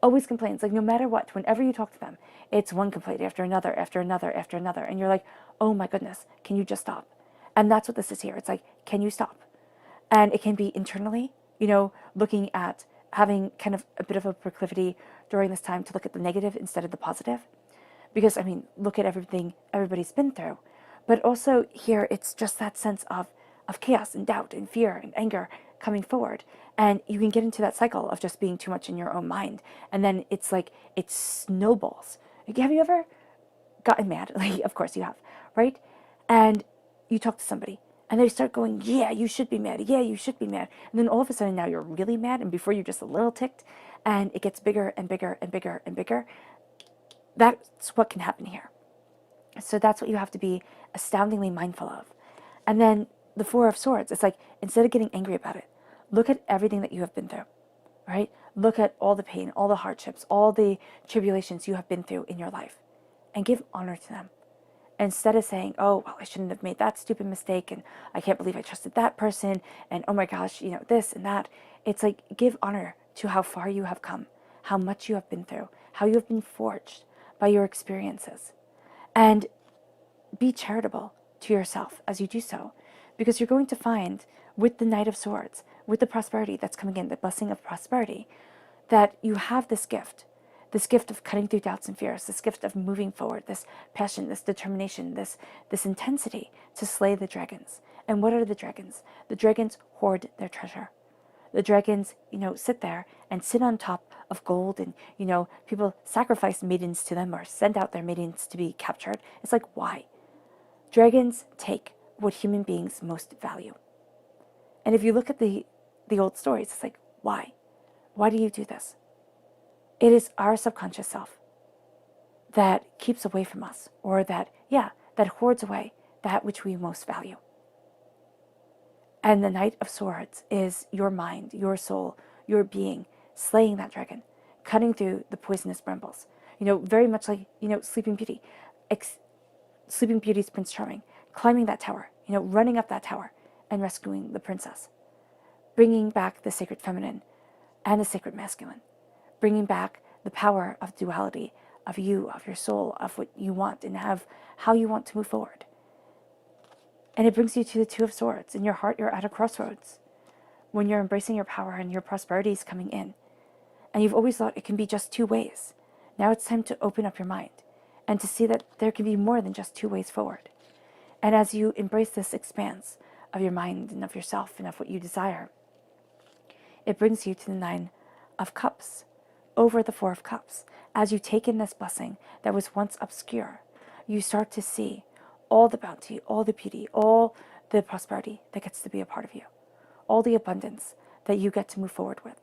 Speaker 1: like no matter what, whenever you talk to them, it's one complaint after another, after another, after another. And you're like, oh my goodness, can you just stop? And that's what this is here. It's like, can you stop? And it can be internally, looking at having kind of a bit of a proclivity during this time to look at the negative instead of the positive. Because, look at everything everybody's been through. But also here, it's just that sense of chaos and doubt and fear and anger coming forward. And you can get into that cycle of just being too much in your own mind. And then it's like, it snowballs. Like, have you ever gotten mad? Like, of course you have, right? And you talk to somebody and they start going, yeah, you should be mad. Yeah, you should be mad. And then all of a sudden now you're really mad. And before you're just a little ticked, and it gets bigger and bigger and bigger and bigger. That's what can happen here. So that's what you have to be astoundingly mindful of. And then the Four of Swords, it's like, instead of getting angry about it, look at everything that you have been through, right? Look at all the pain, all the hardships, all the tribulations you have been through in your life, and give honor to them. Instead of saying, oh, well, I shouldn't have made that stupid mistake, and I can't believe I trusted that person, and oh my gosh, this and that. It's like, give honor to how far you have come, how much you have been through, how you have been forged by your experiences. And be charitable to yourself as you do so, because you're going to find with the Knight of Swords, with the prosperity that's coming in, the blessing of prosperity, that you have this gift of cutting through doubts and fears, this gift of moving forward, this passion, this determination, this intensity to slay the dragons. And what are the dragons? The dragons hoard their treasure. The dragons, sit there and sit on top of gold, and, people sacrifice maidens to them or send out their maidens to be captured. It's like, why? Dragons take what human beings most value. And if you look at the old stories, it's like, why? Why do you do this? It is our subconscious self that keeps away from us, or that hoards away that which we most value. And the Knight of Swords is your mind, your soul, your being, slaying that dragon, cutting through the poisonous brambles. Very much like, Sleeping Beauty. Sleeping Beauty's Prince Charming, climbing that tower, running up that tower and rescuing the princess. Bringing back the sacred feminine and the sacred masculine. Bringing back the power of duality, of you, of your soul, of what you want and how you want to move forward. And it brings you to the Two of Swords. In your heart, you're at a crossroads when you're embracing your power and your prosperity is coming in. And you've always thought it can be just two ways. Now it's time to open up your mind and to see that there can be more than just two ways forward. And as you embrace this expanse of your mind and of yourself and of what you desire, it brings you to the Nine of Cups over the Four of Cups. As you take in this blessing that was once obscure, you start to see all the bounty, all the beauty, all the prosperity that gets to be a part of you, all the abundance that you get to move forward with.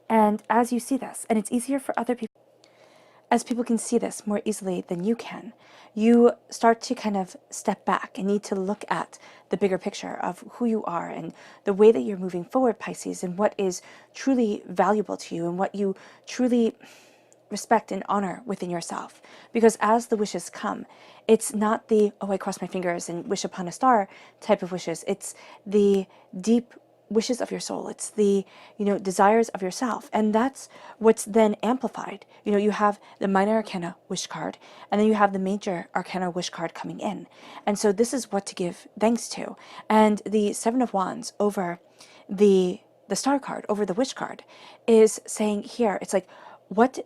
Speaker 1: And as you see this, and it's easier for other people, as people can see this more easily than you can, you start to kind of step back and need to look at the bigger picture of who you are and the way that you're moving forward, Pisces, and what is truly valuable to you and what you truly respect and honor within yourself. Because as the wishes come, it's not the, oh, I cross my fingers and wish upon a star type of wishes. It's the deep wishes of your soul. It's the, desires of yourself. And that's what's then amplified. You have the minor arcana wish card, and then you have the major arcana wish card coming in. And so this is what to give thanks to. And the Seven of Wands over the star card, over the wish card, is saying here, it's like, what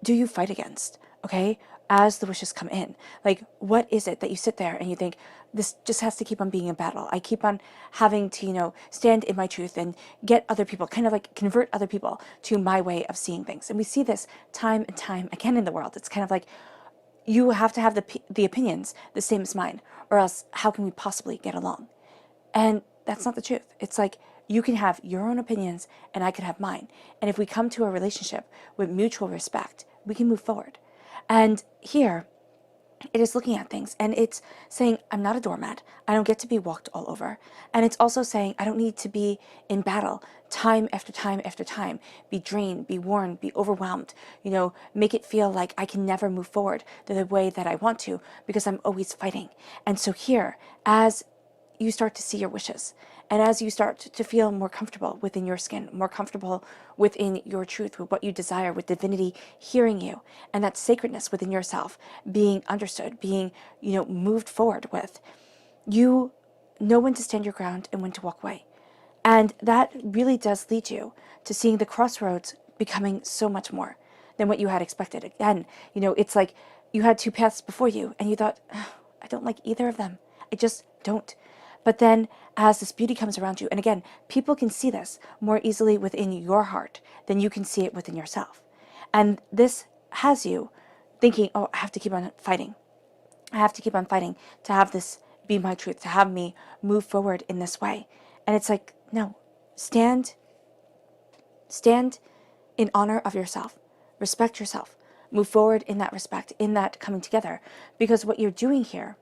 Speaker 1: do you fight against? Okay, as the wishes come in, like, what is it that you sit there and you think, this just has to keep on being a battle? I keep on having to, stand in my truth and get other people, kind of like convert other people to my way of seeing things. And we see this time and time again in the world. It's kind of like, you have to have the opinions the same as mine, or else how can we possibly get along? And that's not the truth. It's like, you can have your own opinions and I can have mine. And if we come to a relationship with mutual respect, we can move forward. And here, it is looking at things and it's saying, I'm not a doormat. I don't get to be walked all over. And it's also saying, I don't need to be in battle time after time after time, be drained, be worn, be overwhelmed, make it feel like I can never move forward the way that I want to because I'm always fighting. And so here, as you start to see your wishes, and as you start to feel more comfortable within your skin, more comfortable within your truth, with what you desire, with divinity hearing you, and that sacredness within yourself being understood, being, moved forward with, you know when to stand your ground and when to walk away. And that really does lead you to seeing the crossroads becoming so much more than what you had expected. Again, it's like you had two paths before you and you thought, I don't like either of them. I just don't. But then as this beauty comes around you, and again, people can see this more easily within your heart than you can see it within yourself. And this has you thinking, oh, I have to keep on fighting. I have to keep on fighting to have this be my truth, to have me move forward in this way. And it's like, no, stand in honor of yourself, respect yourself, move forward in that respect, in that coming together. Because what you're doing here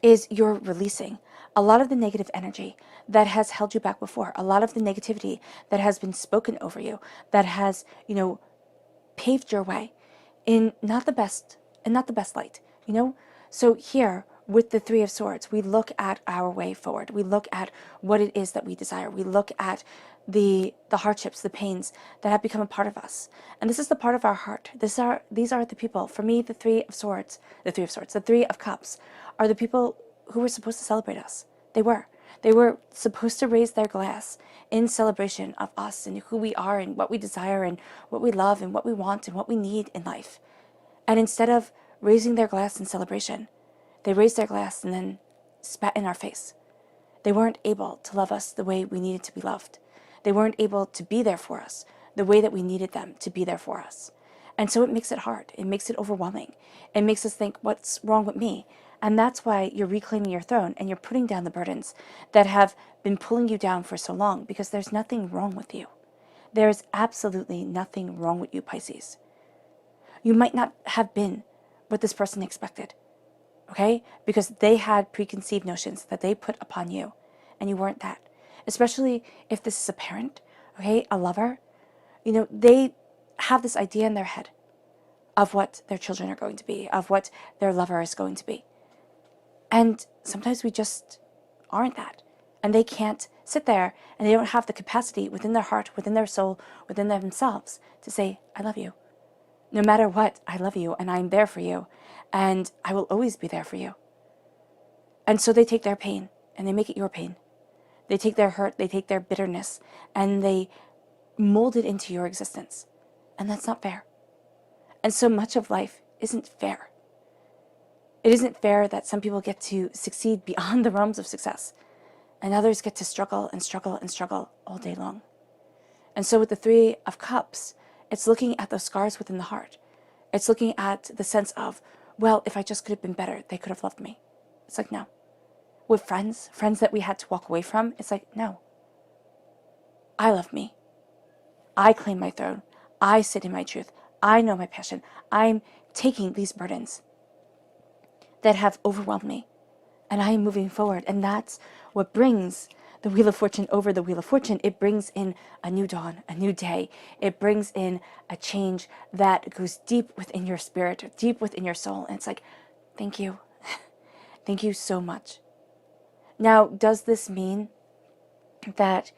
Speaker 1: is you're releasing a lot of the negative energy that has held you back before, a lot of the negativity that has been spoken over you, that has, paved your way in not the best light, So here with the Three of Swords, we look at our way forward. We look at what it is that we desire. We look at the hardships, the pains that have become a part of us. And this is the part of our heart. These are the people. For me, the Three of Cups are the people who were supposed to celebrate us. They were. They were supposed to raise their glass in celebration of us and who we are and what we desire and what we love and what we want and what we need in life. And instead of raising their glass in celebration, they raised their glass and then spat in our face. They weren't able to love us the way we needed to be loved. They weren't able to be there for us the way that we needed them to be there for us. And so it makes it hard. It makes it overwhelming. It makes us think, what's wrong with me? And that's why you're reclaiming your throne and you're putting down the burdens that have been pulling you down for so long, because there's nothing wrong with you. There's absolutely nothing wrong with you, Pisces. You might not have been what this person expected, okay? Because they had preconceived notions that they put upon you, and you weren't that. Especially if this is a parent, okay, a lover, they have this idea in their head of what their children are going to be, of what their lover is going to be. And sometimes we just aren't that. And they can't sit there and they don't have the capacity within their heart, within their soul, within themselves to say, I love you. No matter what, I love you and I'm there for you and I will always be there for you. And so they take their pain and they make it your pain. They take their hurt, they take their bitterness, and they mold it into your existence. And that's not fair. And so much of life isn't fair. It isn't fair that some people get to succeed beyond the realms of success, and others get to struggle and struggle and struggle all day long. And so with the Three of Cups, it's looking at those scars within the heart. It's looking at the sense of, well, if I just could have been better, they could have loved me. It's like, no. With friends that we had to walk away from, it's like, no. I love me. I claim my throne. I sit in my truth. I know my passion. I'm taking these burdens that have overwhelmed me, and I am moving forward. And that's what brings the Wheel of Fortune over the Wheel of Fortune. It brings in a new dawn, a new day. It brings in a change that goes deep within your spirit, deep within your soul. And it's like, thank you. Thank you so much. Now, does this mean that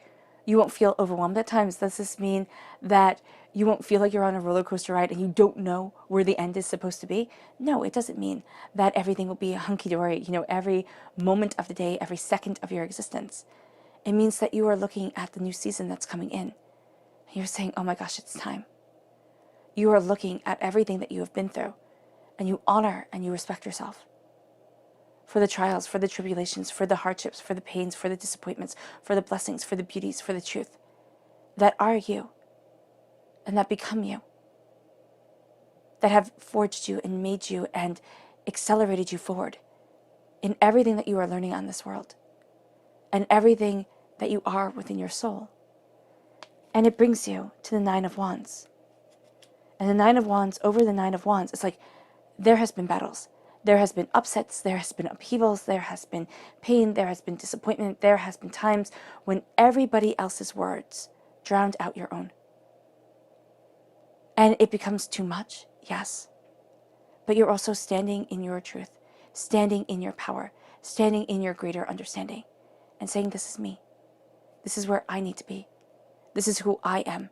Speaker 1: you won't feel overwhelmed at times? Does this mean that you won't feel like you're on a roller coaster ride and you don't know where the end is supposed to be? No, it doesn't mean that everything will be hunky-dory, every moment of the day, every second of your existence. It means that you are looking at the new season that's coming in. You're saying, oh my gosh, it's time. You are looking at everything that you have been through, and you honor and you respect yourself for the trials, for the tribulations, for the hardships, for the pains, for the disappointments, for the blessings, for the beauties, for the truth that are you and that become you, that have forged you and made you and accelerated you forward in everything that you are learning on this world and everything that you are within your soul. And it brings you to the Nine of Wands. And the Nine of Wands, over the Nine of Wands, it's like there has been battles. There has been upsets, there has been upheavals, there has been pain, there has been disappointment, there has been times when everybody else's words drowned out your own. And it becomes too much, yes. But you're also standing in your truth, standing in your power, standing in your greater understanding, and saying, this is me. This is where I need to be. This is who I am.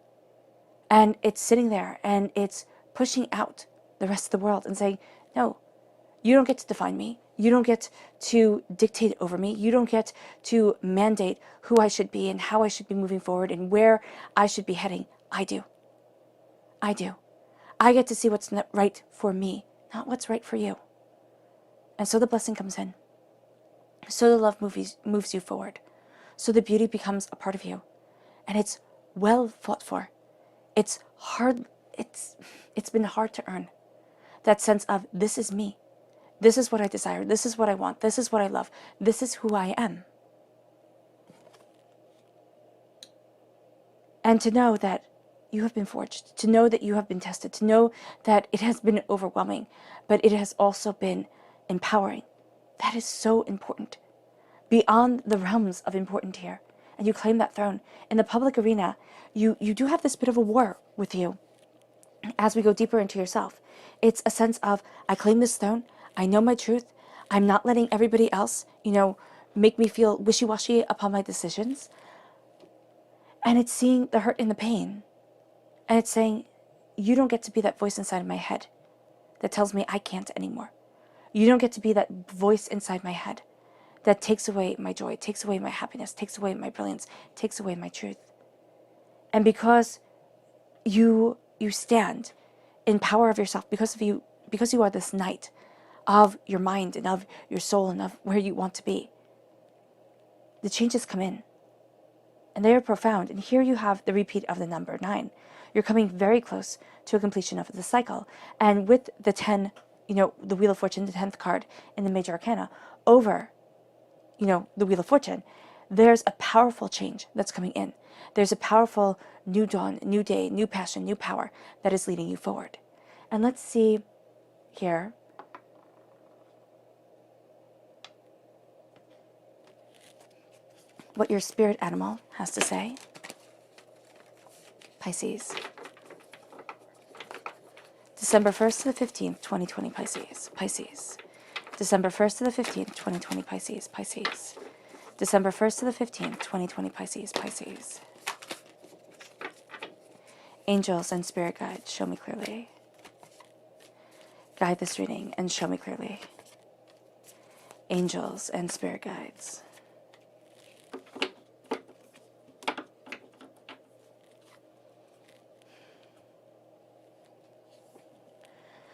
Speaker 1: And it's sitting there and it's pushing out the rest of the world and saying, no, you don't get to define me. You don't get to dictate over me. You don't get to mandate who I should be and how I should be moving forward and where I should be heading. I do. I do. I get to see what's right for me, not what's right for you. And so the blessing comes in. So the love moves you forward. So the beauty becomes a part of you. And it's well fought for. It's hard. It's been hard to earn. That sense of, this is me. This is what I desire. This is what I want. This is what I love. This is who I am. And to know that you have been forged, to know that you have been tested, to know that it has been overwhelming, but it has also been empowering. That is so important. Beyond the realms of important here. And you claim that throne. In the public arena, you do have this bit of a war with you as we go deeper into yourself. It's a sense of, I claim this throne. I know my truth. I'm not letting everybody else, make me feel wishy-washy upon my decisions. And it's seeing the hurt and the pain. And it's saying, you don't get to be that voice inside of my head that tells me I can't anymore. You don't get to be that voice inside my head that takes away my joy, takes away my happiness, takes away my brilliance, takes away my truth. And because you stand in power of yourself, because you are this knight of your mind and of your soul and of where you want to be, the changes come in. And they are profound. And here you have the repeat of the number 9. You're coming very close to a completion of the cycle. And with the 10, the Wheel of Fortune, the 10th card in the Major Arcana, over, the Wheel of Fortune, there's a powerful change that's coming in. There's a powerful new dawn, new day, new passion, new power that is leading you forward. And let's see here. What your spirit animal has to say. Pisces. December 1st to the 15th, 2020, Pisces. Pisces. December 1st to the 15th, 2020, Pisces. Pisces. December 1st to the 15th, 2020, Pisces. Pisces. Angels and spirit guides, show me clearly. Guide this reading and show me clearly. Angels and spirit guides.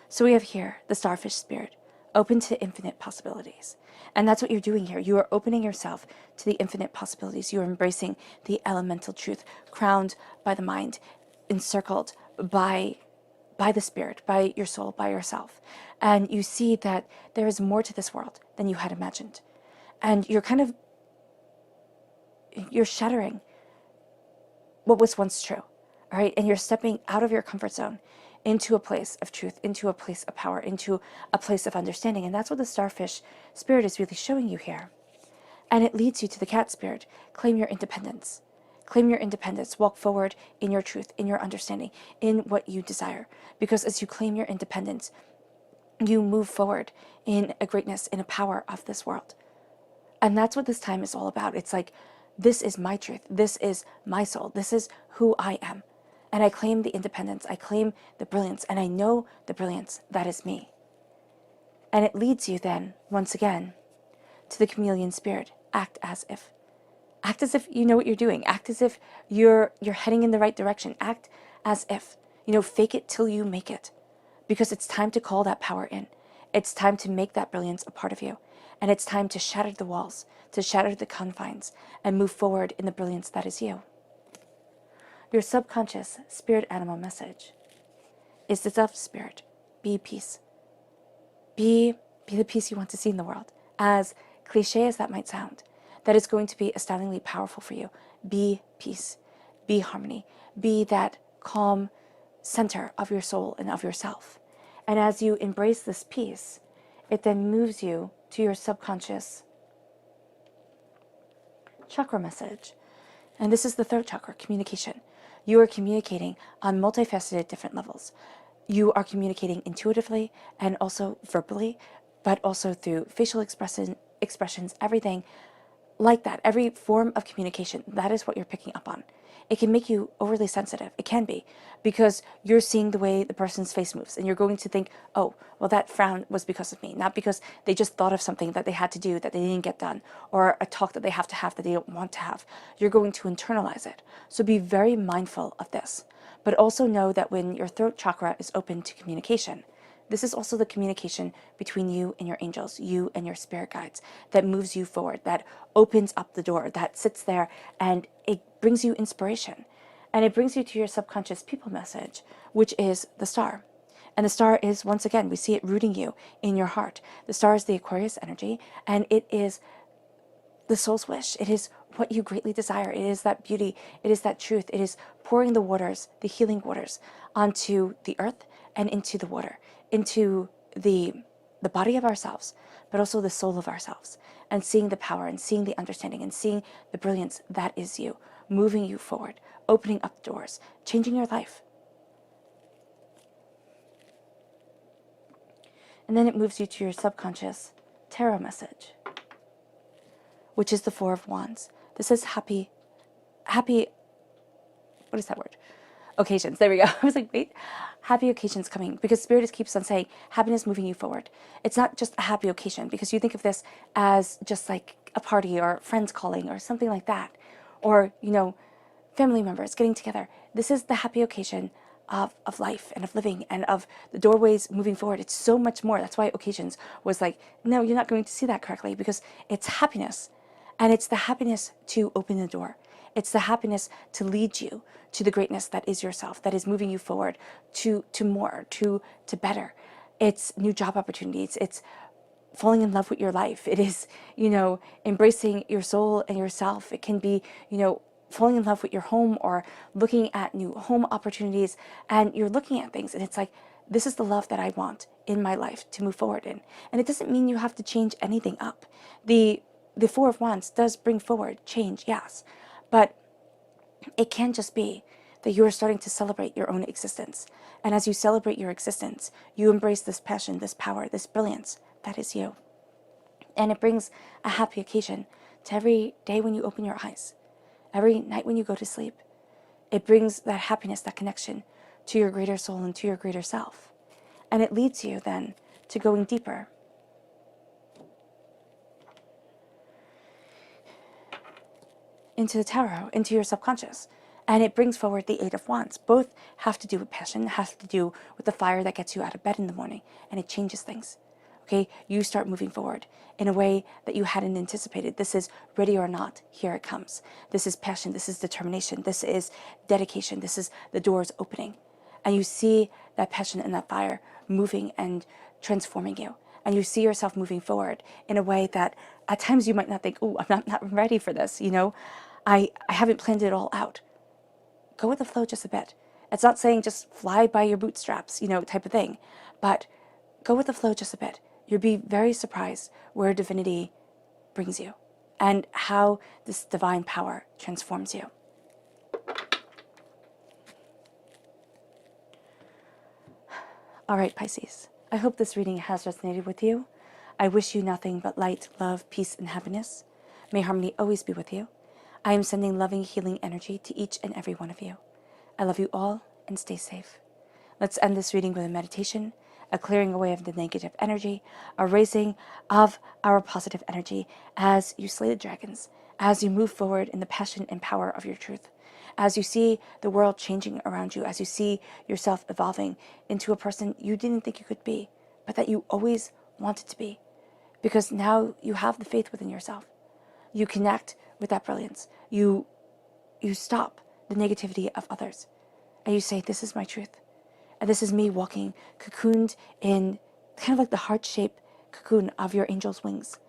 Speaker 1: So we have here the starfish spirit, open to infinite possibilities. And that's what you're doing here. You are opening yourself to the infinite possibilities. You are embracing the elemental truth, crowned by the mind, encircled by the spirit, by your soul, by yourself. And you see that there is more to this world than you had imagined. And you're shattering what was once true, all right? And you're stepping out of your comfort zone into a place of truth, into a place of power, into a place of understanding. And that's what the starfish spirit is really showing you here. And it leads you to the cat spirit. Claim your independence. Claim your independence. Walk forward in your truth, in your understanding, in what you desire. Because as you claim your independence, you move forward in a greatness, in a power of this world. And that's what this time is all about. It's like This is my truth. This is my soul. This is who I am. And I claim the independence. I claim the brilliance. And I know the brilliance that is me. And it leads you then, once again, to the chameleon spirit. Act as if. Act as if you know what you're doing. Act as if you're heading in the right direction. Act as if. Fake it till you make it. Because it's time to call that power in. It's time to make that brilliance a part of you. And it's time to shatter the walls, to shatter the confines, and move forward in the brilliance that is you. Your subconscious spirit animal message is the dove spirit. Be peace. Be the peace you want to see in the world. As cliche as that might sound, that is going to be astoundingly powerful for you. Be peace. Be harmony. Be that calm center of your soul and of yourself. And as you embrace this peace, it then moves you to your subconscious chakra message. And this is the third chakra, communication. You are communicating on multifaceted different levels. You are communicating intuitively and also verbally, but also through facial expressions, everything like that. Every form of communication, that is what you're picking up on. It can make you overly sensitive. It can be, because you're seeing the way the person's face moves and you're going to think, oh, well, that frown was because of me, not because they just thought of something that they had to do that they didn't get done, or a talk that they have that they don't want to have. You're going to internalize it. So be very mindful of this, but also know that when your throat chakra is open to communication, this is also the communication between you and your angels, you and your spirit guides, that moves you forward, that opens up the door, that sits there, and it brings you inspiration. And it brings you to your subconscious people message, which is the star. And the star is, once again, we see it rooting you in your heart. The star is the Aquarius energy, and it is the soul's wish. It is what you greatly desire. It is that beauty. It is that truth. It is pouring the waters, the healing waters, onto the earth and into the water, into the body of ourselves, but also the soul of ourselves, and seeing the power and seeing the understanding and seeing the brilliance that is you, moving you forward, opening up doors, changing your life. And then it moves you to your subconscious tarot message, which is the Four of Wands. This is happy, what is that word? Occasions. There we go. I was like, wait, happy occasions coming, because Spirit keeps on saying happiness moving you forward. It's not just a happy occasion, because you think of this as just like a party or friends calling or something like that, or, family members getting together. This is the happy occasion of life and of living and of the doorways moving forward. It's so much more. That's why occasions was like, no, you're not going to see that correctly, because it's happiness. And it's the happiness to open the door. It's the happiness to lead you to the greatness that is yourself, that is moving you forward to more, to better. It's new job opportunities. It's falling in love with your life. It is, embracing your soul and yourself. It can be, falling in love with your home or looking at new home opportunities, and you're looking at things and it's like, this is the love that I want in my life to move forward in. And it doesn't mean you have to change anything up. The Four of Wands does bring forward change, yes, but it can just be that you are starting to celebrate your own existence. And as you celebrate your existence, you embrace this passion, this power, this brilliance that is you. And it brings a happy occasion to every day when you open your eyes, every night when you go to sleep. It brings that happiness, that connection to your greater soul and to your greater self. And it leads you then to going deeper into the tarot, into your subconscious. And it brings forward the Eight of Wands. Both have to do with passion, has to do with the fire that gets you out of bed in the morning, and it changes things. Okay, you start moving forward in a way that you hadn't anticipated. This is ready or not, here it comes. This is passion, this is determination, this is dedication, this is the doors opening. And you see that passion and that fire moving and transforming you. And you see yourself moving forward in a way that at times you might not think, oh, I'm not ready for this, I haven't planned it all out. Go with the flow just a bit. It's not saying just fly by your bootstraps, type of thing, but go with the flow just a bit. You'll be very surprised where divinity brings you and how this divine power transforms you. All right, Pisces, I hope this reading has resonated with you. I wish you nothing but light, love, peace, and happiness. May harmony always be with you. I am sending loving, healing energy to each and every one of you. I love you all and stay safe. Let's end this reading with a meditation, a clearing away of the negative energy, a raising of our positive energy as you slay the dragons, as you move forward in the passion and power of your truth, as you see the world changing around you, as you see yourself evolving into a person you didn't think you could be, but that you always wanted to be. Because now you have the faith within yourself. You connect with that brilliance. You stop the negativity of others. And you say, this is my truth. And this is me walking cocooned in kind of like the heart-shaped cocoon of your angel's wings.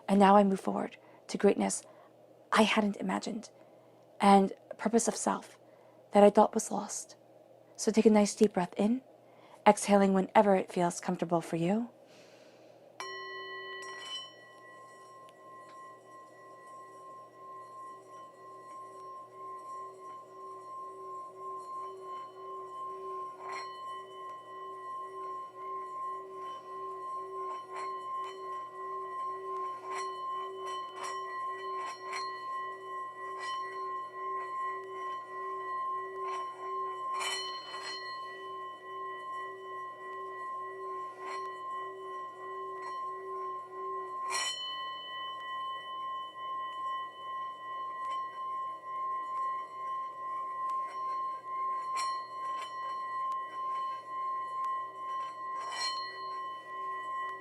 Speaker 1: And now I move forward to greatness I hadn't imagined, and a purpose of self that I thought was lost. So take a nice deep breath in, exhaling whenever it feels comfortable for you,